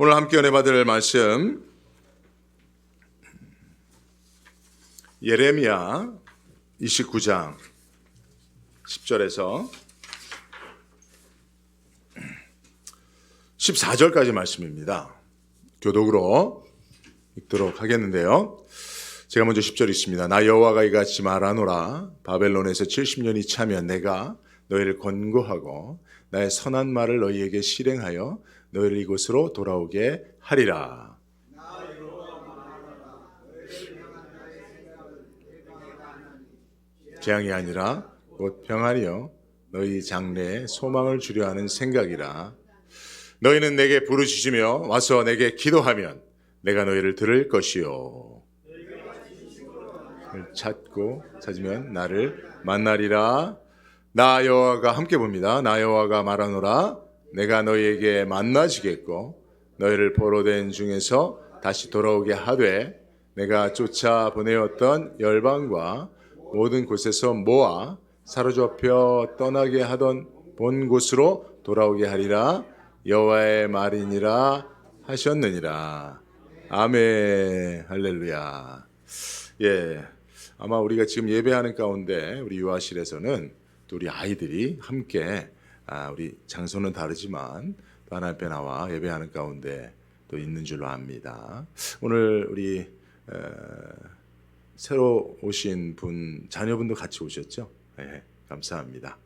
오늘 함께 은혜 받을 말씀 예레미야 29장 10절에서 14절까지 말씀입니다. 교독으로 읽도록 하겠는데요. 제가 먼저 10절 읽습니다. 나 여호와가 이같이 말하노라. 바벨론에서 70년이 차면 내가 너희를 권고하고 나의 선한 말을 너희에게 실행하여 너희를 이곳으로 돌아오게 하리라. 재앙이 아니라 곧 평안이요 너희 장래에 소망을 주려 하는 생각이라. 너희는 내게 부르짖으며 와서 내게 기도하면 내가 너희를 들을 것이요 찾고 찾으면 나를 만나리라. 나 여호와가 함께 봅니다. 나 여호와가 말하노라. 내가 너희에게 만나지겠고 너희를 포로된 중에서 다시 돌아오게 하되 내가 쫓아 보내었던 열방과 모든 곳에서 모아 사로잡혀 떠나게 하던 본 곳으로 돌아오게 하리라. 여호와의 말이니라 하셨느니라. 아멘. 할렐루야. 예, 아마 우리가 지금 예배하는 가운데 우리 유아실에서는 또 우리 아이들이 함께 우리 장소는 다르지만 또 하나님 앞에 나와 예배하는 가운데 또 있는 줄로 압니다. 오늘 우리 새로 오신 분 자녀분도 같이 오셨죠? 네, 감사합니다.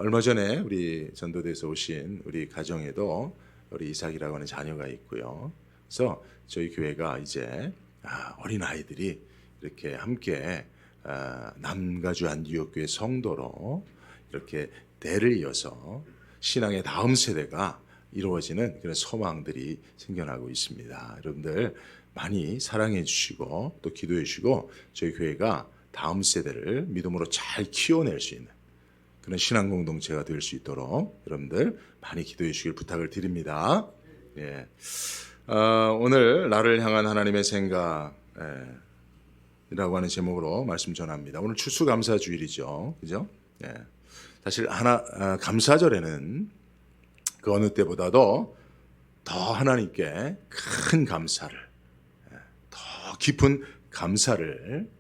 얼마 전에 우리 전도대에서 오신 우리 가정에도 우리 이삭이라고 하는 자녀가 있고요. 그래서 저희 교회가 이제 어린 아이들이 이렇게 함께 남가주 안디옥교회 성도로 이렇게 대를 이어서 신앙의 다음 세대가 이루어지는 그런 소망들이 생겨나고 있습니다. 여러분들 많이 사랑해 주시고 또 기도해 주시고 저희 교회가 다음 세대를 믿음으로 잘 키워낼 수 있는 그런 신앙 공동체가 될 수 있도록 여러분들 많이 기도해 주시길 부탁을 드립니다. 예. 오늘 나를 향한 하나님의 생각 이라고 하는 제목으로 말씀 전합니다. 오늘 추수감사주일이죠. 그죠? 예. 사실 감사절에는 그 어느 때보다도 더 하나님께 큰 감사를, 더 깊은 감사를,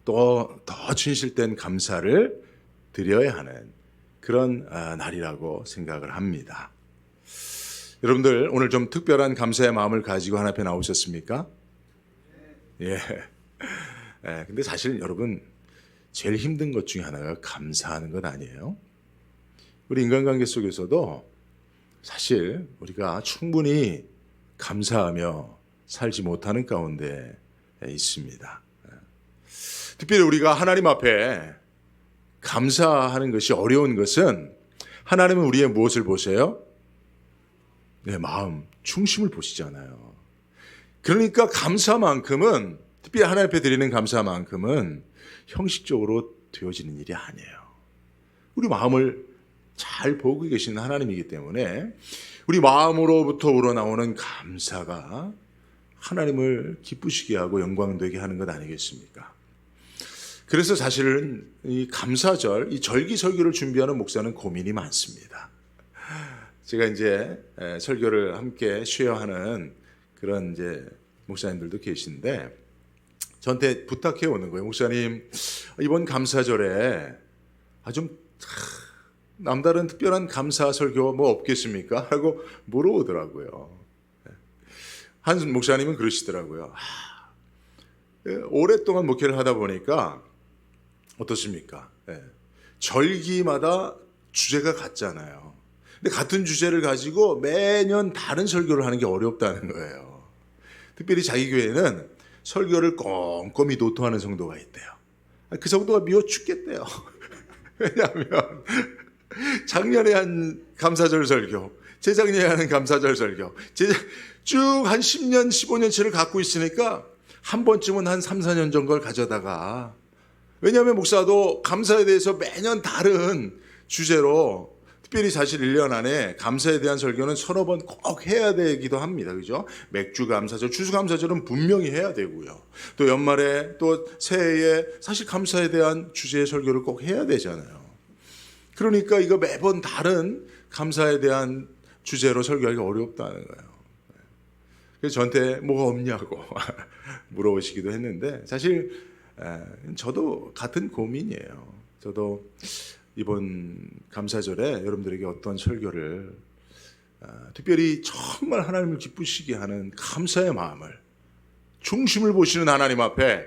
또 더 진실된 감사를 드려야 하는 그런 날이라고 생각을 합니다. 여러분들 오늘 좀 특별한 감사의 마음을 가지고 하나님 앞에 나오셨습니까? 예. 근데 사실 여러분 제일 힘든 것 중에 하나가 감사하는 것 아니에요? 우리 인간관계 속에서도 사실 우리가 충분히 감사하며 살지 못하는 가운데 있습니다. 특별히 우리가 하나님 앞에 감사하는 것이 어려운 것은 하나님은 우리의 무엇을 보세요? 네, 마음, 중심을 보시잖아요. 그러니까 감사만큼은 특별히 하나님 앞에 드리는 감사만큼은 형식적으로 되어지는 일이 아니에요. 우리 마음을 잘 보고 계시는 하나님이기 때문에 우리 마음으로부터 우러나오는 감사가 하나님을 기쁘시게 하고 영광되게 하는 것 아니겠습니까? 그래서 사실은 이 감사절, 이 절기설교를 준비하는 목사는 고민이 많습니다. 제가 이제 설교를 함께 쉐어하는 그런 이제 목사님들도 계신데 저한테 부탁해 오는 거예요. 목사님, 이번 감사절에 좀 남다른 특별한 감사 설교 뭐 없겠습니까? 하고 물어오더라고요. 한 목사님은 그러시더라고요. 오랫동안 목회를 하다 보니까 어떻습니까? 절기마다 주제가 같잖아요. 근데 같은 주제를 가지고 매년 다른 설교를 하는 게 어렵다는 거예요. 특별히 자기 교회는 설교를 꼼꼼히 노트하는 성도가 있대요. 그 성도가 미워 죽겠대요. 왜냐하면 작년에 한 감사절 설교, 재작년에 하는 감사절 설교, 쭉 한 10년, 15년치를 갖고 있으니까 한 번쯤은 한 3, 4년 전 걸 가져다가, 왜냐하면 목사도 감사에 대해서 매년 다른 주제로 특별히 사실 1년 안에 감사에 대한 설교는 서너 번 꼭 해야 되기도 합니다. 그죠? 맥주 감사절, 추수 감사절은 분명히 해야 되고요. 또 연말에 또 새해에 사실 감사에 대한 주제의 설교를 꼭 해야 되잖아요. 그러니까 이거 매번 다른 감사에 대한 주제로 설교하기 어렵다는 거예요. 그래서 저한테 뭐가 없냐고 물어보시기도 했는데 사실 저도 같은 고민이에요. 저도 이번 감사절에 여러분들에게 어떤 설교를 특별히 정말 하나님을 기쁘시게 하는 감사의 마음을 중심을 보시는 하나님 앞에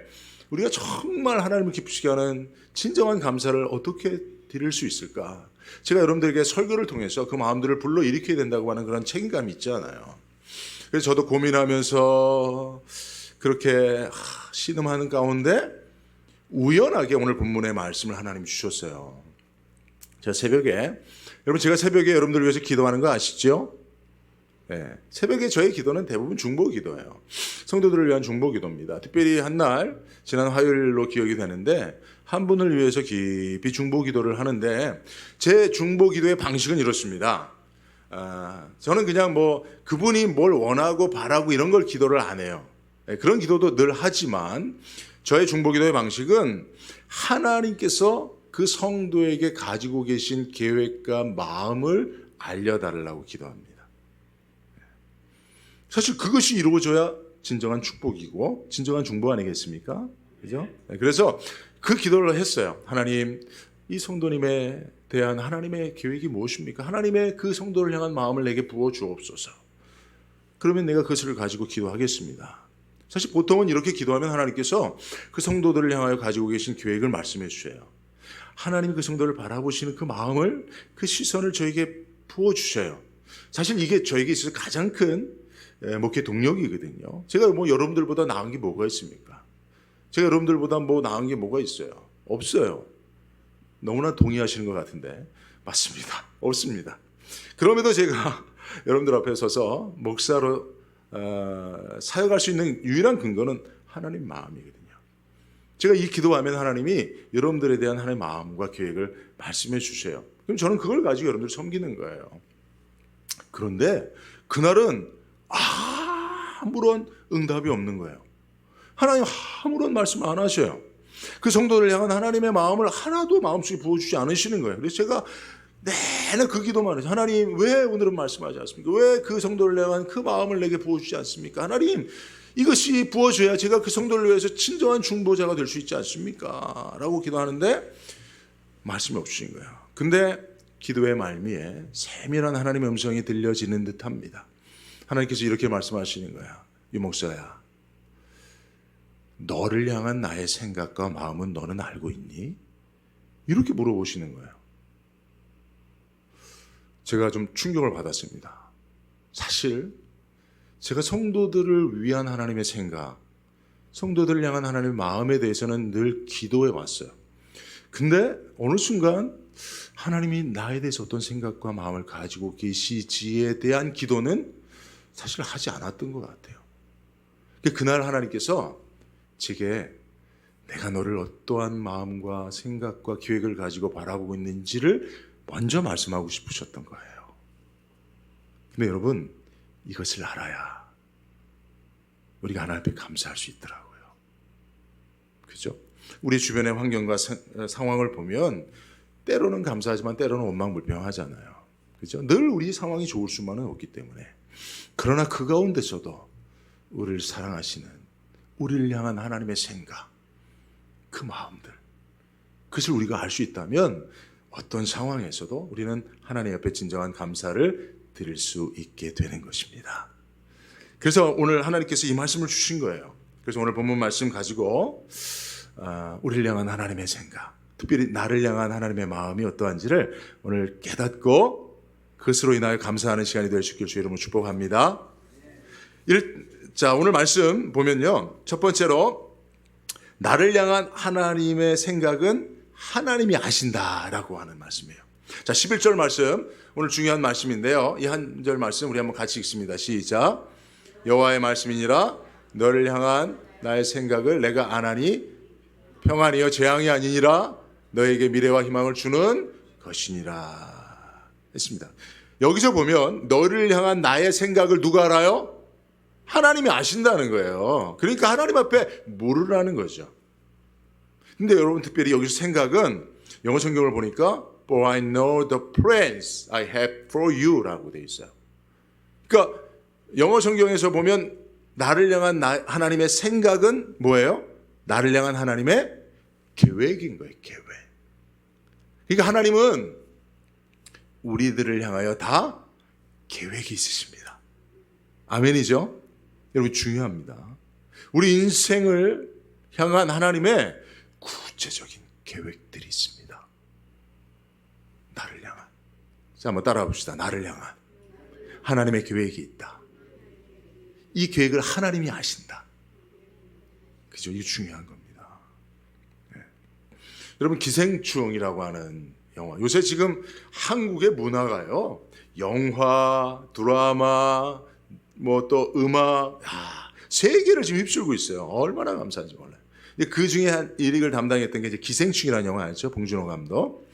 우리가 정말 하나님을 기쁘시게 하는 진정한 감사를 어떻게 드릴 수 있을까? 제가 여러분들에게 설교를 통해서 그 마음들을 불러일으켜야 된다고 하는 그런 책임감이 있잖아요. 그래서 저도 고민하면서 그렇게 신음하는 가운데 우연하게 오늘 본문의 말씀을 하나님 주셨어요. 제가 새벽에 여러분들을 위해서 기도하는 거 아시죠? 네, 새벽에 저의 기도는 대부분 중보 기도예요. 성도들을 위한 중보 기도입니다. 특별히 한날 지난 화요일로 기억이 되는데 한 분을 위해서 깊이 중보 기도를 하는데 제 중보 기도의 방식은 이렇습니다. 저는 그냥 그분이 뭘 원하고 바라고 이런 걸 기도를 안 해요. 네, 그런 기도도 늘 하지만 저의 중보 기도의 방식은 하나님께서 그 성도에게 가지고 계신 계획과 마음을 알려달라고 기도합니다. 사실 그것이 이루어져야 진정한 축복이고 진정한 중보 아니겠습니까? 그죠? 그래서 그 기도를 했어요. 하나님, 이 성도님에 대한 하나님의 계획이 무엇입니까? 하나님의 그 성도를 향한 마음을 내게 부어 주옵소서. 그러면 내가 그것을 가지고 기도하겠습니다. 사실 보통은 이렇게 기도하면 하나님께서 그 성도들을 향하여 가지고 계신 계획을 말씀해 주셔요. 하나님이 그 성도를 바라보시는 그 마음을, 그 시선을 저에게 부어 주셔요. 사실 이게 저에게 있어서 가장 큰 목회 동력이거든요. 제가 여러분들보다 나은 게 뭐가 있습니까? 제가 여러분들보다 나은 게 뭐가 있어요? 없어요. 너무나 동의하시는 것 같은데 맞습니다. 없습니다. 그럼에도 제가 여러분들 앞에 서서 목사로 사역할 수 있는 유일한 근거는 하나님 마음이거든요. 제가 이 기도하면 하나님이 여러분들에 대한 하나님의 마음과 계획을 말씀해 주세요. 그럼 저는 그걸 가지고 여러분들을 섬기는 거예요. 그런데 그날은 아무런 응답이 없는 거예요. 하나님 아무런 말씀을 안 하셔요. 그 성도를 향한 하나님의 마음을 하나도 마음속에 부어주지 않으시는 거예요. 그래서 제가 내내 그 기도만 해서 하나님 왜 오늘은 말씀하지 않습니까? 왜 그 성도를 향한 그 마음을 내게 부어주지 않습니까? 하나님 이것이 부어줘야 제가 그 성도를 위해서 진정한 중보자가 될 수 있지 않습니까? 라고 기도하는데 말씀이 없으신 거예요. 근데 기도의 말미에 세밀한 하나님의 음성이 들려지는 듯합니다. 하나님께서 이렇게 말씀하시는 거야. 유 목사야, 너를 향한 나의 생각과 마음은 너는 알고 있니? 이렇게 물어보시는 거예요. 제가 좀 충격을 받았습니다. 사실 제가 성도들을 위한 하나님의 생각, 성도들을 향한 하나님의 마음에 대해서는 늘 기도해 왔어요. 근데 어느 순간 하나님이 나에 대해서 어떤 생각과 마음을 가지고 계시지에 대한 기도는 사실 하지 않았던 것 같아요. 그날 하나님께서 제게 내가 너를 어떠한 마음과 생각과 계획을 가지고 바라보고 있는지를 먼저 말씀하고 싶으셨던 거예요. 근데 여러분, 이것을 알아야 우리가 하나님 앞에 감사할 수 있더라고요. 그죠? 우리 주변의 환경과 상황을 보면 때로는 감사하지만 때로는 원망불평하잖아요. 그죠? 늘 우리 상황이 좋을 수만은 없기 때문에. 그러나 그 가운데서도 우리를 사랑하시는, 우리를 향한 하나님의 생각, 그 마음들, 그것을 우리가 알 수 있다면 어떤 상황에서도 우리는 하나님 앞에 진정한 감사를 드릴 수 있게 되는 것입니다. 그래서 오늘 하나님께서 이 말씀을 주신 거예요. 그래서 오늘 본문 말씀 가지고 우리를 향한 하나님의 생각, 특별히 나를 향한 하나님의 마음이 어떠한지를 오늘 깨닫고 그것으로 인하여 감사하는 시간이 될 수 있기를 주의 이름으로 축복합니다. 자, 오늘 말씀 보면요, 첫 번째로 나를 향한 하나님의 생각은 하나님이 아신다라고 하는 말씀이에요. 자, 11절 말씀, 오늘 중요한 말씀인데요, 이 한 절 말씀 우리 한번 같이 읽습니다. 시작. 여호와의 말씀이니라 너를 향한 나의 생각을 내가 아나니 평안이요 재앙이 아니니라 너에게 미래와 희망을 주는 것이니라 했습니다. 여기서 보면 너를 향한 나의 생각을 누가 알아요? 하나님이 아신다는 거예요. 그러니까 하나님 앞에 물으라는 거죠. 근데 여러분, 특별히 여기서 생각은 영어 성경을 보니까 For I know the plans I have for you 라고 되어 있어요. 그러니까 영어 성경에서 보면 나를 향한 하나님의 생각은 뭐예요? 나를 향한 하나님의 계획인 거예요. 계획. 그러니까 하나님은 우리들을 향하여 다 계획이 있으십니다. 아멘이죠? 여러분 중요합니다. 우리 인생을 향한 하나님의 구체적인 계획들이 있습니다. 나를 향한. 자, 한번 따라해 봅시다. 나를 향한 하나님의 계획이 있다. 이 계획을 하나님이 아신다. 그죠? 이게 중요한 겁니다. 네. 여러분 기생충이라고 하는 영화. 요새 지금 한국의 문화가요. 영화, 드라마, 뭐 또 음악, 세계를 지금 휩쓸고 있어요. 얼마나 감사한지 몰라요. 그 중에 한 1위를 담당했던 게 이제 기생충이라는 영화였죠. 봉준호 감독.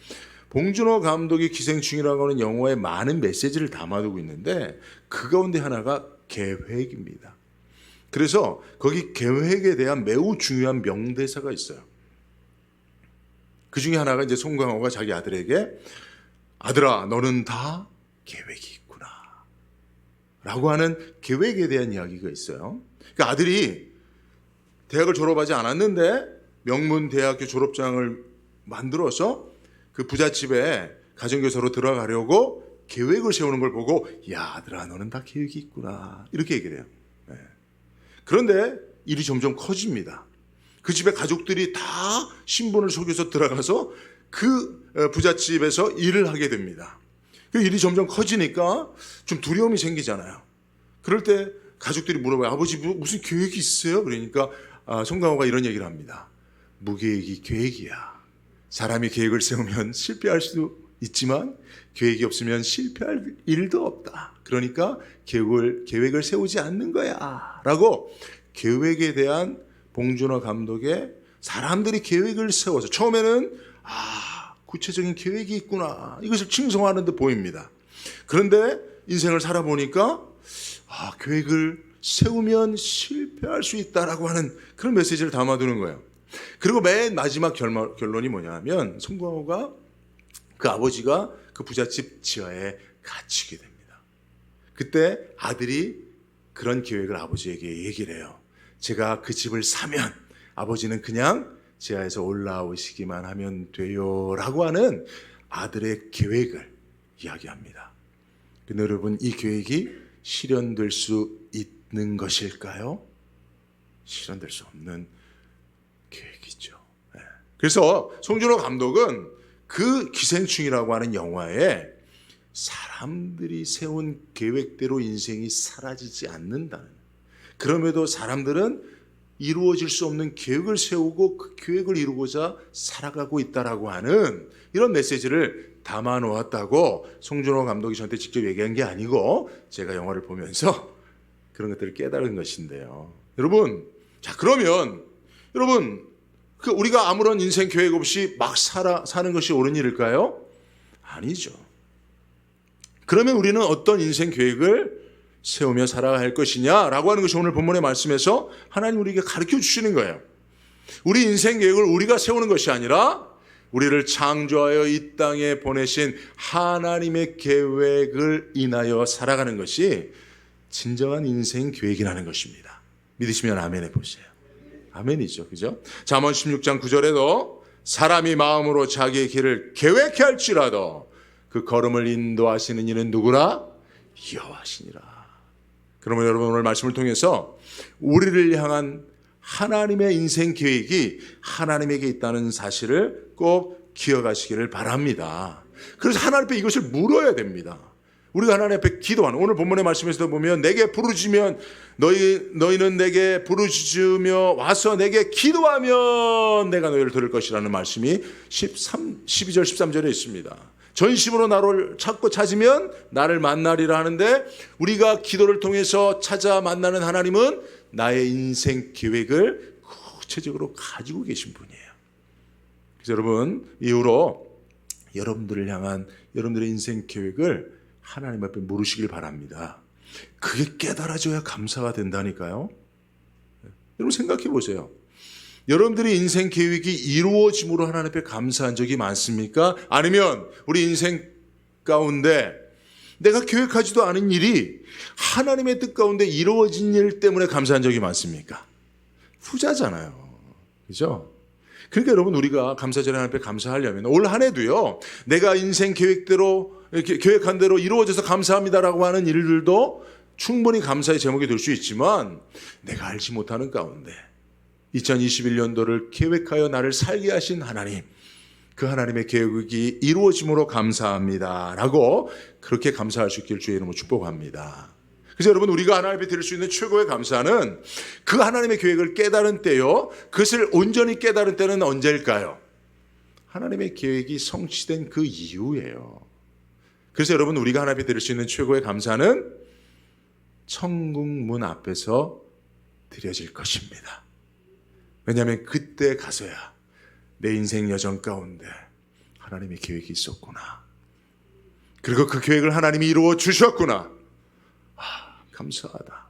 봉준호 감독이 기생충이라고 하는 영화에 많은 메시지를 담아두고 있는데 그 가운데 하나가 계획입니다. 그래서 거기 계획에 대한 매우 중요한 명대사가 있어요. 그 중에 하나가 이제 송강호가 자기 아들에게 아들아 너는 다 계획이 있구나 라고 하는 계획에 대한 이야기가 있어요. 그러니까 아들이 대학을 졸업하지 않았는데 명문대학교 졸업장을 만들어서 그 부잣집에 가정교사로 들어가려고 계획을 세우는 걸 보고 야 아들아 너는 다 계획이 있구나 이렇게 얘기를 해요. 네. 그런데 일이 점점 커집니다. 그 집에 가족들이 다 신분을 속여서 들어가서 그 부잣집에서 일을 하게 됩니다. 그 일이 점점 커지니까 좀 두려움이 생기잖아요. 그럴 때 가족들이 물어봐요. 아버지 무슨 계획이 있어요? 그러니까 송강호가 이런 얘기를 합니다. 무계획이 계획이야. 사람이 계획을 세우면 실패할 수도 있지만 계획이 없으면 실패할 일도 없다. 그러니까 계획을 세우지 않는 거야 라고 계획에 대한 봉준호 감독의 사람들이 계획을 세워서 처음에는 구체적인 계획이 있구나 이것을 칭송하는 듯 보입니다. 그런데 인생을 살아보니까 계획을 세우면 실패할 수 있다라고 하는 그런 메시지를 담아두는 거예요. 그리고 맨 마지막 결론이 뭐냐면 송강호가 그 아버지가 그 부잣집 지하에 갇히게 됩니다. 그때 아들이 그런 계획을 아버지에게 얘기를 해요. 제가 그 집을 사면 아버지는 그냥 지하에서 올라오시기만 하면 돼요 라고 하는 아들의 계획을 이야기합니다. 근데 여러분 이 계획이 실현될 수 있는 것일까요? 실현될 수 없는 계획이죠. 네. 그래서 송준호 감독은 그 기생충이라고 하는 영화에 사람들이 세운 계획대로 인생이 사라지지 않는다는, 그럼에도 사람들은 이루어질 수 없는 계획을 세우고 그 계획을 이루고자 살아가고 있다라고 하는 이런 메시지를 담아 놓았다고 송준호 감독이 저한테 직접 얘기한 게 아니고 제가 영화를 보면서 그런 것들을 깨달은 것인데요. 여러분, 자 그러면 여러분 우리가 아무런 인생 계획 없이 막 사는 것이 옳은 일일까요? 아니죠. 그러면 우리는 어떤 인생 계획을 세우며 살아갈 것이냐라고 하는 것이 오늘 본문의 말씀에서 하나님 우리에게 가르쳐 주시는 거예요. 우리 인생 계획을 우리가 세우는 것이 아니라 우리를 창조하여 이 땅에 보내신 하나님의 계획을 인하여 살아가는 것이 진정한 인생 계획이라는 것입니다. 믿으시면 아멘 해보세요. 아멘이죠. 그죠? 잠언 16장 9절에도 사람이 마음으로 자기의 길을 계획해 할지라도 그 걸음을 인도하시는 이는 누구라? 여호와시니라. 그러면 여러분 오늘 말씀을 통해서 우리를 향한 하나님의 인생 계획이 하나님에게 있다는 사실을 꼭 기억하시기를 바랍니다. 그래서 하나님 앞에 이것을 물어야 됩니다. 우리가 하나님 앞에 기도하는, 오늘 본문의 말씀에서도 보면 내게 부르짖으면 너희는 내게 부르짖으며 와서 내게 기도하면 내가 너희를 들을 것이라는 말씀이 12절 13절에 있습니다. 전심으로 나를 찾고 찾으면 나를 만나리라 하는데 우리가 기도를 통해서 찾아 만나는 하나님은 나의 인생 계획을 구체적으로 가지고 계신 분이에요. 그래서 여러분 이후로 여러분들을 향한 여러분들의 인생 계획을 하나님 앞에 물으시길 바랍니다. 그게 깨달아져야 감사가 된다니까요. 여러분 생각해 보세요. 여러분들이 인생 계획이 이루어짐으로 하나님 앞에 감사한 적이 많습니까? 아니면 우리 인생 가운데 내가 계획하지도 않은 일이 하나님의 뜻 가운데 이루어진 일 때문에 감사한 적이 많습니까? 후자잖아요. 그죠? 그러니까 여러분, 우리가 감사절에 하나님 앞에 감사하려면 올 한 해도요, 내가 인생 계획대로 계획한 대로 이루어져서 감사합니다라고 하는 일들도 충분히 감사의 제목이 될 수 있지만, 내가 알지 못하는 가운데 2021년도를 계획하여 나를 살게 하신 하나님, 그 하나님의 계획이 이루어짐으로 감사합니다라고 그렇게 감사할 수 있기를 주의 이름으로 축복합니다. 그래서 여러분, 우리가 하나님 앞에 드릴 수 있는 최고의 감사는 그 하나님의 계획을 깨달은 때요, 그것을 온전히 깨달은 때는 언제일까요? 하나님의 계획이 성취된 그 이후예요. 그래서 여러분, 우리가 하나님 앞에 드릴 수 있는 최고의 감사는 천국 문 앞에서 드려질 것입니다. 왜냐하면 그때 가서야 내 인생 여정 가운데 하나님의 계획이 있었구나, 그리고 그 계획을 하나님이 이루어 주셨구나, 감사하다.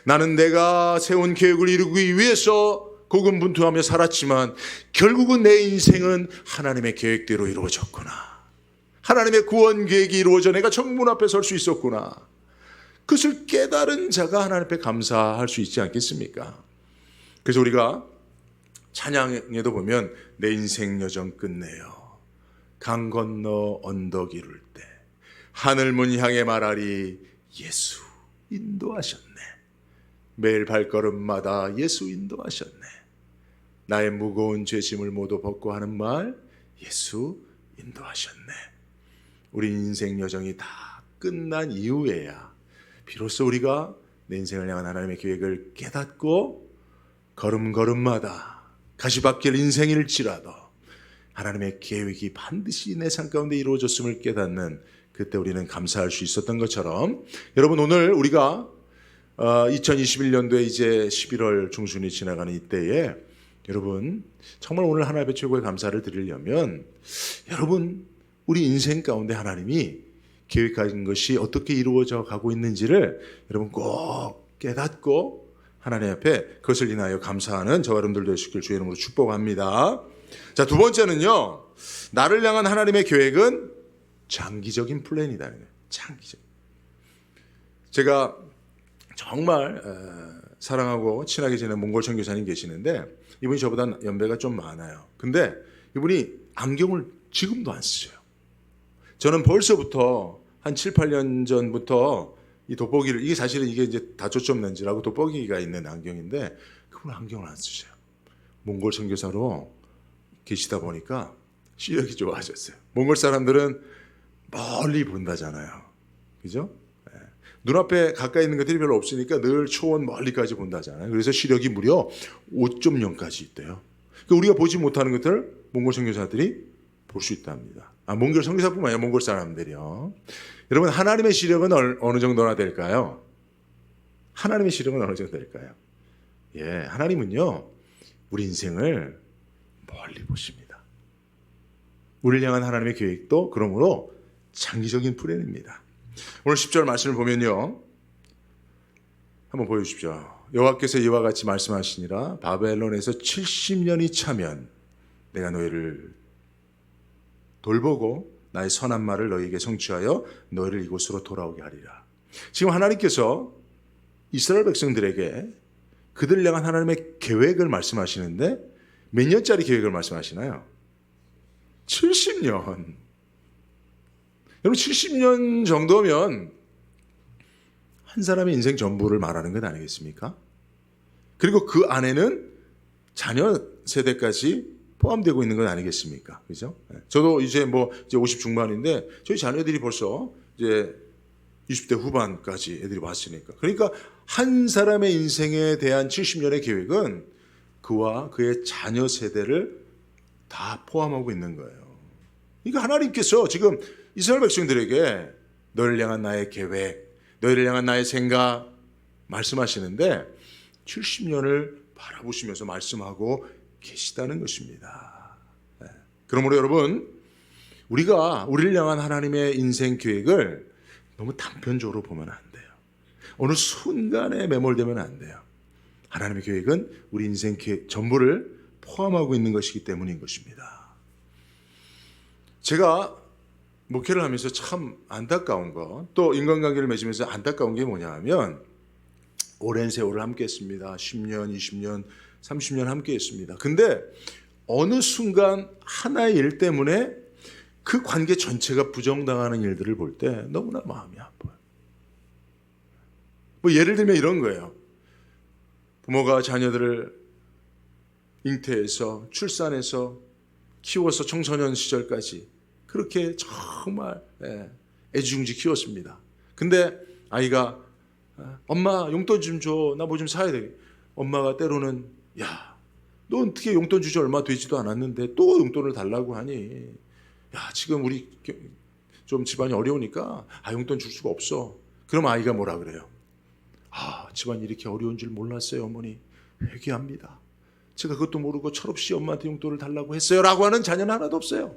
나는 내가 세운 계획을 이루기 위해서 고군분투하며 살았지만 결국은 내 인생은 하나님의 계획대로 이루어졌구나, 하나님의 구원 계획이 이루어져 내가 천국 앞에 설 수 있었구나, 그것을 깨달은 자가 하나님 앞에 감사할 수 있지 않겠습니까? 그래서 우리가 찬양에도 보면 내 인생 여정 끝내요 강 건너 언덕 이룰 때 하늘문 향해 말하리 예수 인도하셨네. 매일 발걸음마다 예수 인도하셨네. 나의 무거운 죄짐을 모두 벗고 하는 말, 예수 인도하셨네. 우리 인생 여정이 다 끝난 이후에야 비로소 우리가 내 인생을 향한 하나님의 계획을 깨닫고 걸음걸음마다 가시밭길 인생일지라도 하나님의 계획이 반드시 내 삶 가운데 이루어졌음을 깨닫는, 그때 우리는 감사할 수 있었던 것처럼, 여러분, 오늘 우리가 2021년도에 이제 11월 중순이 지나가는 이때에 여러분, 정말 오늘 하나님 앞에 최고의 감사를 드리려면, 여러분, 우리 인생 가운데 하나님이 계획하신 것이 어떻게 이루어져 가고 있는지를 여러분 꼭 깨닫고 하나님 앞에 그것을 인하여 감사하는 저와 여러분들도 되시길 주의 이름으로 축복합니다. 자, 두 번째는요, 나를 향한 하나님의 계획은 장기적인 플랜이다. 장기적. 제가 정말 사랑하고 친하게 지내는 몽골 선교사님 계시는데, 이분이 저보다 연배가 좀 많아요. 근데 이분이 안경을 지금도 안 쓰셔요. 저는 벌써부터 한 7, 8년 전부터 이 돋보기를, 이게 사실은 이게 이제 다초점 렌즈라고 돋보기가 있는 안경인데, 그분 안경을 안 쓰셔요. 몽골 선교사로 계시다 보니까 시력이 좋아졌어요. 몽골 사람들은 멀리 본다잖아요. 그죠? 네. 눈앞에 가까이 있는 것들이 별로 없으니까 늘 초원 멀리까지 본다잖아요. 그래서 시력이 무려 5.0까지 있대요. 그러니까 우리가 보지 못하는 것들을 몽골 선교사들이 볼 수 있답니다. 몽골 선교사뿐만 아니라 몽골 사람들이요. 여러분, 하나님의 시력은 어느 정도나 될까요? 하나님의 시력은 어느 정도 될까요? 예, 하나님은요, 우리 인생을 멀리 보십니다. 우리를 향한 하나님의 계획도 그러므로 장기적인 플랜입니다. 오늘 10절 말씀을 보면요, 한번 보여주십시오. 여호와께서 이와 같이 말씀하시니라. 바벨론에서 70년이 차면 내가 너희를 돌보고 나의 선한 말을 너희에게 성취하여 너희를 이곳으로 돌아오게 하리라. 지금 하나님께서 이스라엘 백성들에게 그들을 향한 하나님의 계획을 말씀하시는데, 몇 년짜리 계획을 말씀하시나요? 70년. 여러분, 70년 정도면 한 사람의 인생 전부를 말하는 것 아니겠습니까? 그리고 그 안에는 자녀 세대까지 포함되고 있는 건 아니겠습니까? 그죠? 저도 이제 이제 50 중반인데 저희 자녀들이 벌써 이제 20대 후반까지 애들이 왔으니까. 그러니까 한 사람의 인생에 대한 70년의 계획은 그와 그의 자녀 세대를 다 포함하고 있는 거예요. 그러니까 하나님께서 지금 이스라엘 백성들에게 너를 향한 나의 계획, 너희를 향한 나의 생각 말씀하시는데 70년을 바라보시면서 말씀하고 계시다는 것입니다. 그러므로 여러분, 우리가 우리를 향한 하나님의 인생 계획을 너무 단편적으로 보면 안 돼요. 어느 순간에 매몰되면 안 돼요. 하나님의 계획은 우리 인생 계획 전부를 포함하고 있는 것이기 때문인 것입니다. 제가 목회를 하면서 참 안타까운 거, 또 인간관계를 맺으면서 안타까운 게 뭐냐 하면 오랜 세월을 함께 했습니다. 10년, 20년, 30년 함께 했습니다. 근데 어느 순간 하나의 일 때문에 그 관계 전체가 부정당하는 일들을 볼 때 너무나 마음이 아파요. 뭐 예를 들면 이런 거예요. 부모가 자녀들을 잉태해서 출산해서 키워서 청소년 시절까지 그렇게 정말 애지중지 키웠습니다. 근데 아이가 엄마 용돈 좀 줘, 나 뭐 좀 사야 돼. 엄마가 때로는 야, 너 어떻게 용돈 주지 얼마 되지도 않았는데 또 용돈을 달라고 하니? 야, 지금 우리 좀 집안이 어려우니까 용돈 줄 수가 없어. 그럼 아이가 뭐라 그래요? 집안이 이렇게 어려운 줄 몰랐어요, 어머니. 회개합니다. 제가 그것도 모르고 철없이 엄마한테 용돈을 달라고 했어요. 라고 하는 자녀는 하나도 없어요.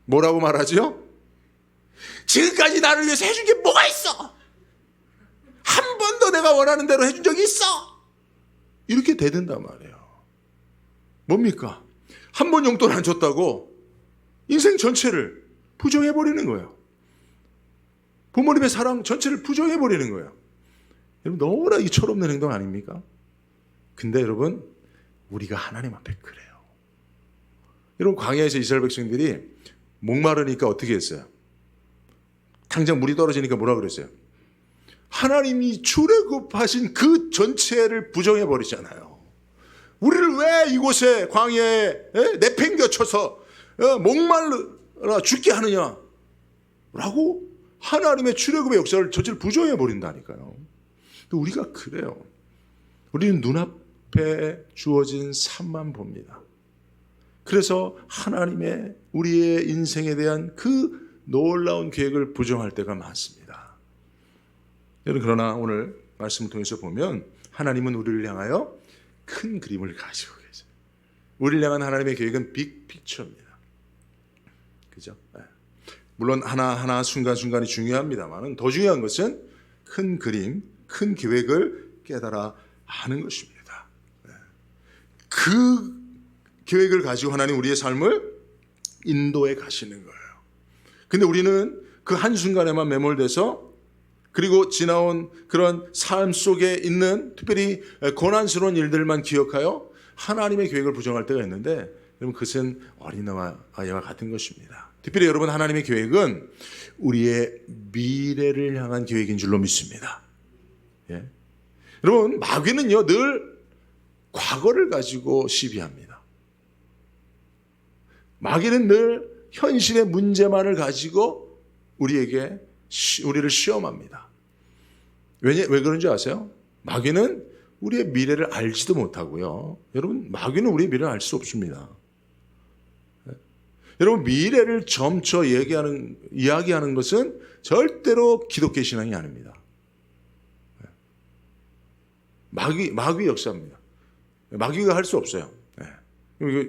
뭐라고 말하죠? 지금까지 나를 위해서 해준 게 뭐가 있어? 한 번도 내가 원하는 대로 해준 적이 있어? 이렇게 대든단 말이에요. 뭡니까? 한 번 용돈 안 줬다고 인생 전체를 부정해버리는 거예요. 부모님의 사랑 전체를 부정해버리는 거예요. 여러분 너무나 이 철없는 행동 아닙니까? 근데 여러분 우리가 하나님 앞에 그래요. 여러분 광야에서 이스라엘 백성들이 목마르니까 어떻게 했어요? 당장 물이 떨어지니까 뭐라 그랬어요? 하나님이 출애굽하신 그 전체를 부정해버리잖아요. 우리를 왜 이곳에 광야에 내팽겨쳐서 목말라 죽게 하느냐 라고 하나님의 출애굽의 역사를 전체를 부정해버린다니까요. 우리가 그래요. 우리는 눈앞에 주어진 삶만 봅니다. 그래서 하나님의 우리의 인생에 대한 그 놀라운 계획을 부정할 때가 많습니다. 여러분 그러나 오늘 말씀을 통해서 보면 하나님은 우리를 향하여 큰 그림을 가지고 계세요. 우리를 향한 하나님의 계획은 빅픽처입니다. 그죠? 물론 하나하나 순간순간이 중요합니다만 더 중요한 것은 큰 그림, 큰 계획을 깨달아 아는 것입니다. 그 계획을 가지고 하나님 우리의 삶을 인도해 가시는 거예요. 근데 우리는 그 한순간에만 매몰돼서 그리고 지나온 그런 삶 속에 있는 특별히 고난스러운 일들만 기억하여 하나님의 계획을 부정할 때가 있는데 여러분 그것은 어린아이와 같은 것입니다. 특별히 여러분 하나님의 계획은 우리의 미래를 향한 계획인 줄로 믿습니다. 예? 여러분 마귀는요 늘 과거를 가지고 시비합니다. 마귀는 늘 현실의 문제만을 가지고 우리를 시험합니다. 왜 그런지 아세요? 마귀는 우리의 미래를 알지도 못하고요. 여러분 마귀는 우리의 미래를 알 수 없습니다. 여러분 미래를 점쳐 이야기하는 것은 절대로 기독교 신앙이 아닙니다. 마귀 역사입니다. 마귀가 할 수 없어요.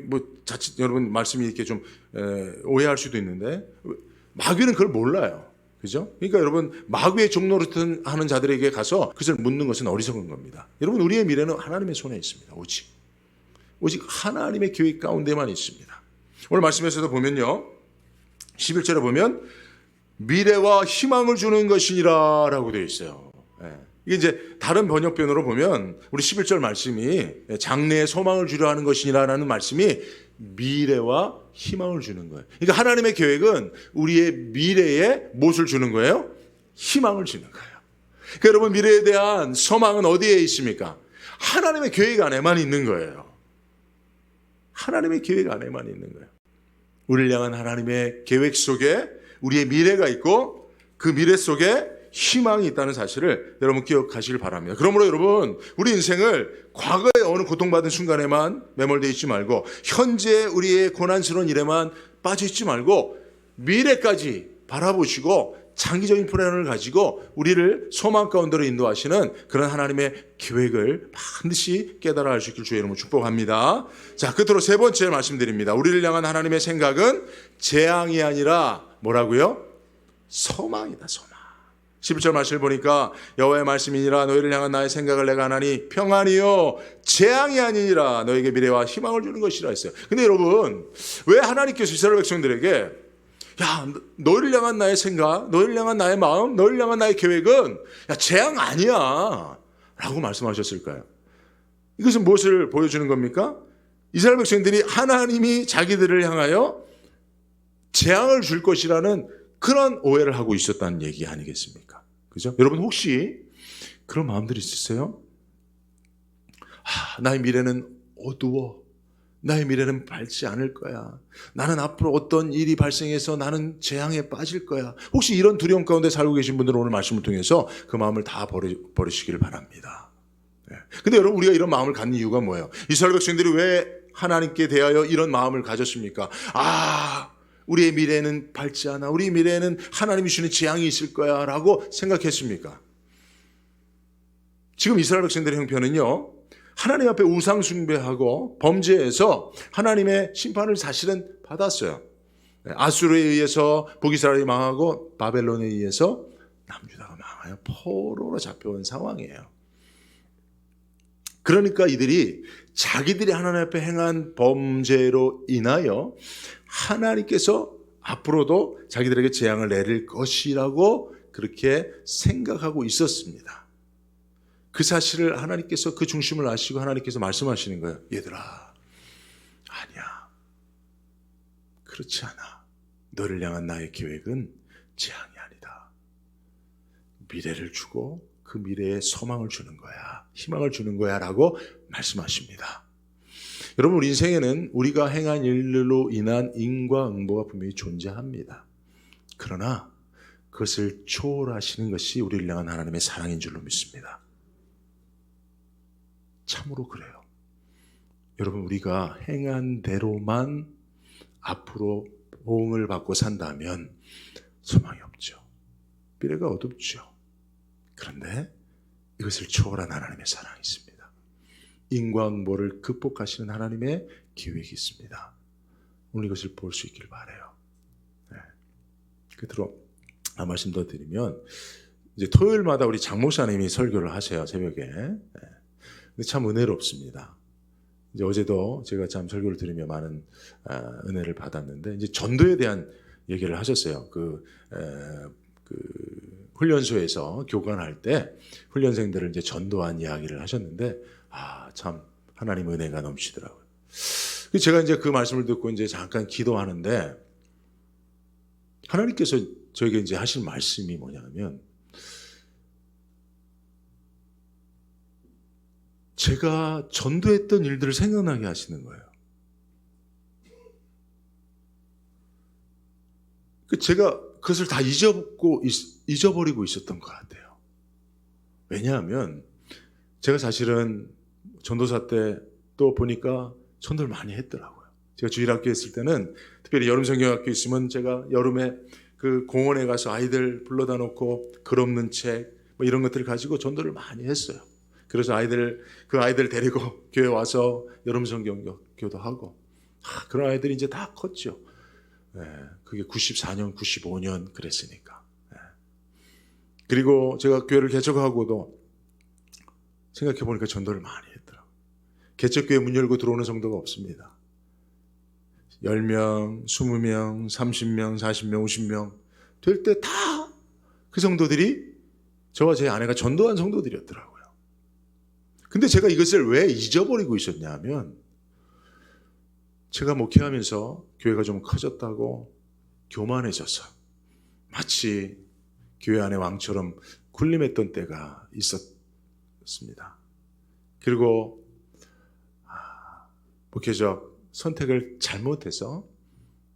뭐 자칫 여러분 말씀이 이렇게 좀 오해할 수도 있는데 마귀는 그걸 몰라요. 그죠? 그러니까 여러분 마귀의 종노릇 하는 자들에게 가서 그것을 묻는 것은 어리석은 겁니다. 여러분 우리의 미래는 하나님의 손에 있습니다. 오직 하나님의 계획 가운데만 있습니다. 오늘 말씀에서도 보면요 11절에 보면 미래와 희망을 주는 것이니라 라고 되어 있어요. 이게 이제 다른 번역변으로 보면 우리 11절 말씀이 장래에 소망을 주려 하는 것이니라 라는 말씀이 미래와 희망을 주는 거예요. 그러니까 하나님의 계획은 우리의 미래에 무엇을 주는 거예요? 희망을 주는 거예요. 그러니까 여러분 미래에 대한 소망은 어디에 있습니까? 하나님의 계획 안에만 있는 거예요. 하나님의 계획 안에만 있는 거예요. 우리를 향한 하나님의 계획 속에 우리의 미래가 있고 그 미래 속에 희망이 있다는 사실을 여러분 기억하시길 바랍니다. 그러므로 여러분 우리 인생을 과거의 어느 고통받은 순간에만 매몰되어 있지 말고 현재 우리의 고난스러운 일에만 빠져 있지 말고 미래까지 바라보시고 장기적인 플랜을 가지고 우리를 소망 가운데로 인도하시는 그런 하나님의 계획을 반드시 깨달아 알 수 있길 주의 이름으로 축복합니다. 자, 끝으로 세 번째 말씀드립니다. 우리를 향한 하나님의 생각은 재앙이 아니라 뭐라고요? 소망이다. 소망. 11절 말씀을 보니까 여호와의 말씀이니라 너희를 향한 나의 생각을 내가 하나니 평안이요 재앙이 아니니라 너에게 미래와 희망을 주는 것이라 했어요. 근데 여러분 왜 하나님께서 이스라엘 백성들에게 야, 너희를 향한 나의 생각, 너희를 향한 나의 마음, 너희를 향한 나의 계획은 야, 재앙 아니야 라고 말씀하셨을까요? 이것은 무엇을 보여주는 겁니까? 이스라엘 백성들이 하나님이 자기들을 향하여 재앙을 줄 것이라는 그런 오해를 하고 있었다는 얘기 아니겠습니까? 그죠? 여러분 혹시 그런 마음들이 있으세요? 나의 미래는 어두워. 나의 미래는 밝지 않을 거야. 나는 앞으로 어떤 일이 발생해서 나는 재앙에 빠질 거야. 혹시 이런 두려움 가운데 살고 계신 분들은 오늘 말씀을 통해서 그 마음을 다 버리시기를 바랍니다. 근데 여러분 우리가 이런 마음을 갖는 이유가 뭐예요? 이스라엘 백성들이 왜 하나님께 대하여 이런 마음을 가졌습니까? 우리의 미래는 밝지 않아. 우리 미래에는 하나님이 주는 재앙이 있을 거야 라고 생각했습니까? 지금 이스라엘 백성들의 형편은요, 하나님 앞에 우상 숭배하고 범죄해서 하나님의 심판을 사실은 받았어요. 아수르에 의해서 북이스라엘이 망하고 바벨론에 의해서 남유다가 망하여 포로로 잡혀온 상황이에요. 그러니까 이들이 자기들이 하나님 앞에 행한 범죄로 인하여 하나님께서 앞으로도 자기들에게 재앙을 내릴 것이라고 그렇게 생각하고 있었습니다. 그 사실을 하나님께서 그 중심을 아시고 하나님께서 말씀하시는 거예요. 얘들아, 아니야. 그렇지 않아. 너를 향한 나의 계획은 재앙이 아니다. 미래를 주고 그 미래에 소망을 주는 거야. 희망을 주는 거야 라고 말씀하십니다. 여러분 우리 인생에는 우리가 행한 일들로 인한 인과응보가 분명히 존재합니다. 그러나 그것을 초월하시는 것이 우리를 향한 하나님의 사랑인 줄로 믿습니다. 참으로 그래요. 여러분 우리가 행한 대로만 앞으로 보응을 받고 산다면 소망이 없죠. 미래가 어둡죠. 그런데 이것을 초월한 하나님의 사랑이 있습니다. 인과응보를 극복하시는 하나님의 계획이 있습니다. 오늘 이것을 볼 수 있기를 바라요. 끝으로 한 말씀 더 드리면, 이제 토요일마다 우리 장 목사님이 설교를 하세요, 새벽에. 참 은혜롭습니다. 이제 어제도 제가 참 설교를 들으며 많은 은혜를 받았는데, 이제 전도에 대한 얘기를 하셨어요. 그 훈련소에서 교관할 때 훈련생들을 이제 전도한 이야기를 하셨는데, 참 하나님 은혜가 넘치더라고요. 제가 이제 그 말씀을 듣고 이제 잠깐 기도하는데, 하나님께서 저에게 이제 하신 말씀이 뭐냐면, 제가 전도했던 일들을 생각나게 하시는 거예요. 제가 그것을 다 잊어버리고 있었던 것 같아요. 왜냐하면 제가 사실은 전도사 때 또 보니까 전도를 많이 했더라고요. 제가 주일학교 있을 때는 특별히 여름 성경학교 있으면 제가 여름에 그 공원에 가서 아이들 불러다 놓고 글 없는 책 뭐 이런 것들을 가지고 전도를 많이 했어요. 그래서 그 아이들 데리고 교회 와서 여름 성경교도 하고, 그런 아이들이 이제 다 컸죠. 그게 94년, 95년 그랬으니까. 그리고 제가 교회를 개척하고도 생각해 보니까 전도를 많이 했더라고요. 개척교회 문 열고 들어오는 성도가 없습니다. 10명, 20명, 30명, 40명, 50명 될 때 다 그 성도들이 저와 제 아내가 전도한 성도들이었더라고요. 근데 제가 이것을 왜 잊어버리고 있었냐면, 제가 목회하면서 교회가 좀 커졌다고 교만해져서 마치 교회 안의 왕처럼 군림했던 때가 있었습니다. 그리고 목회적 선택을 잘못해서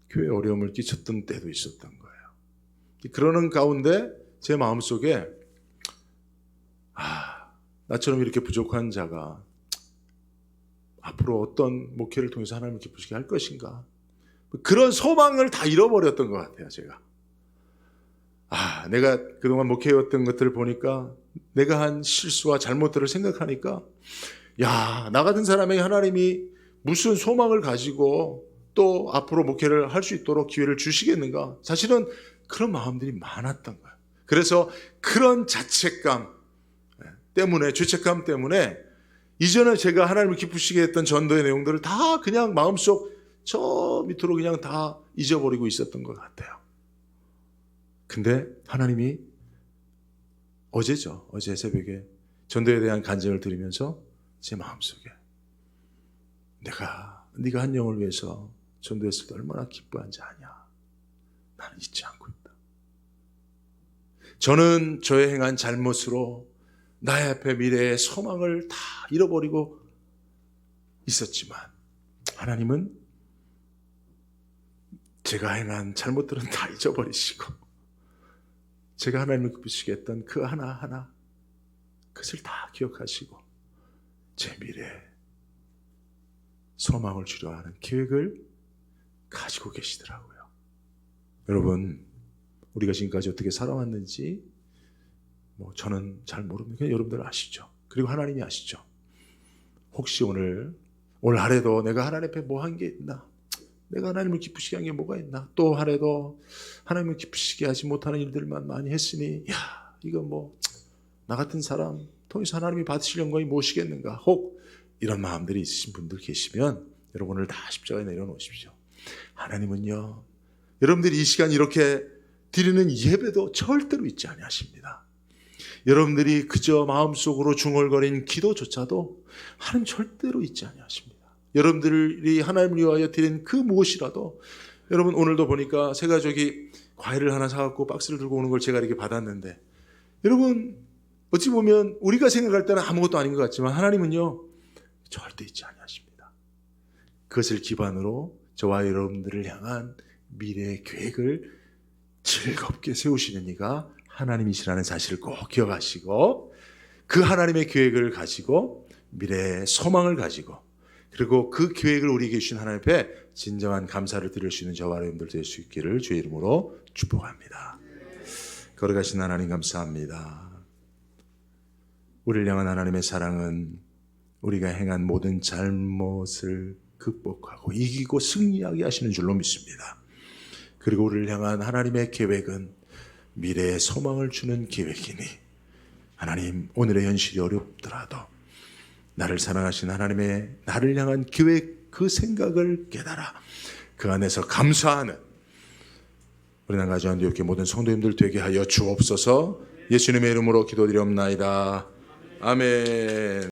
교회에 어려움을 끼쳤던 때도 있었던 거예요. 그러는 가운데 제 마음속에 나처럼 이렇게 부족한 자가 앞으로 어떤 목회를 통해서 하나님을 기쁘시게 할 것인가, 그런 소망을 다 잃어버렸던 것 같아요. 제가 내가 그동안 목회했던 것들을 보니까, 내가 한 실수와 잘못들을 생각하니까, 나 같은 사람에게 하나님이 무슨 소망을 가지고 또 앞으로 목회를 할 수 있도록 기회를 주시겠는가, 사실은 그런 마음들이 많았던 거예요. 그래서 그런 자책감 때문에, 죄책감 때문에 이전에 제가 하나님을 기쁘시게 했던 전도의 내용들을 다 그냥 마음속 저 밑으로 그냥 다 잊어버리고 있었던 것 같아요. 근데 하나님이 어제죠. 어제 새벽에 전도에 대한 간증을 들으면서 제 마음속에 네가 한 영을 위해서 전도했을 때 얼마나 기뻐한지 아냐. 나는 잊지 않고 있다. 저는 저의 행한 잘못으로 나의 앞에 미래의 소망을 다 잃어버리고 있었지만 하나님은 제가 행한 잘못들은 다 잊어버리시고 제가 하나님을 기쁘시게 했던 그 하나하나 그것을 다 기억하시고 제 미래에 소망을 주려 하는 계획을 가지고 계시더라고요. 여러분, 우리가 지금까지 어떻게 살아왔는지 저는 잘 모릅니다. 여러분들 아시죠? 그리고 하나님이 아시죠? 혹시 올 하루에도 내가 하나님 앞에 뭐 한 게 있나? 내가 하나님을 기쁘시게 한 게 뭐가 있나? 또 하루에도 하나님을 기쁘시게 하지 못하는 일들만 많이 했으니 이거 나 같은 사람 통해서 하나님이 받으실 영광이 무엇이겠는가? 혹 이런 마음들이 있으신 분들 계시면 여러분 오늘 다 십자가에 내려놓으십시오. 하나님은요, 여러분들이 이 시간 이렇게 드리는 예배도 절대로 잊지 아니하십니다. 여러분들이 그저 마음속으로 중얼거린 기도조차도 하나님 절대로 잊지 아니하십니다. 여러분들이 하나님을 위하여 드린 그 무엇이라도 여러분 오늘도 보니까 새 가족이 과일을 하나 사갖고 박스를 들고 오는 걸 제가 이렇게 받았는데 여러분 어찌 보면 우리가 생각할 때는 아무것도 아닌 것 같지만 하나님은요 절대 잊지 아니하십니다. 그것을 기반으로 저와 여러분들을 향한 미래의 계획을 즐겁게 세우시는 이가 하나님이시라는 사실을 꼭 기억하시고 그 하나님의 계획을 가지고 미래의 소망을 가지고 그리고 그 계획을 우리에게 주신 하나님 앞에 진정한 감사를 드릴 수 있는 저와 여러분들 될 수 있기를 주의 이름으로 축복합니다. 걸어가신 하나님 감사합니다. 우리를 향한 하나님의 사랑은 우리가 행한 모든 잘못을 극복하고 이기고 승리하게 하시는 줄로 믿습니다. 그리고 우리를 향한 하나님의 계획은 미래의 소망을 주는 계획이니 하나님 오늘의 현실이 어렵더라도 나를 사랑하신 하나님의 나를 향한 계획 그 생각을 깨달아 그 안에서 감사하는 우리 나가지 안디옥교회 모든 성도님들 되게 하여 주옵소서. 예수님의 이름으로 기도드리옵나이다. 아멘.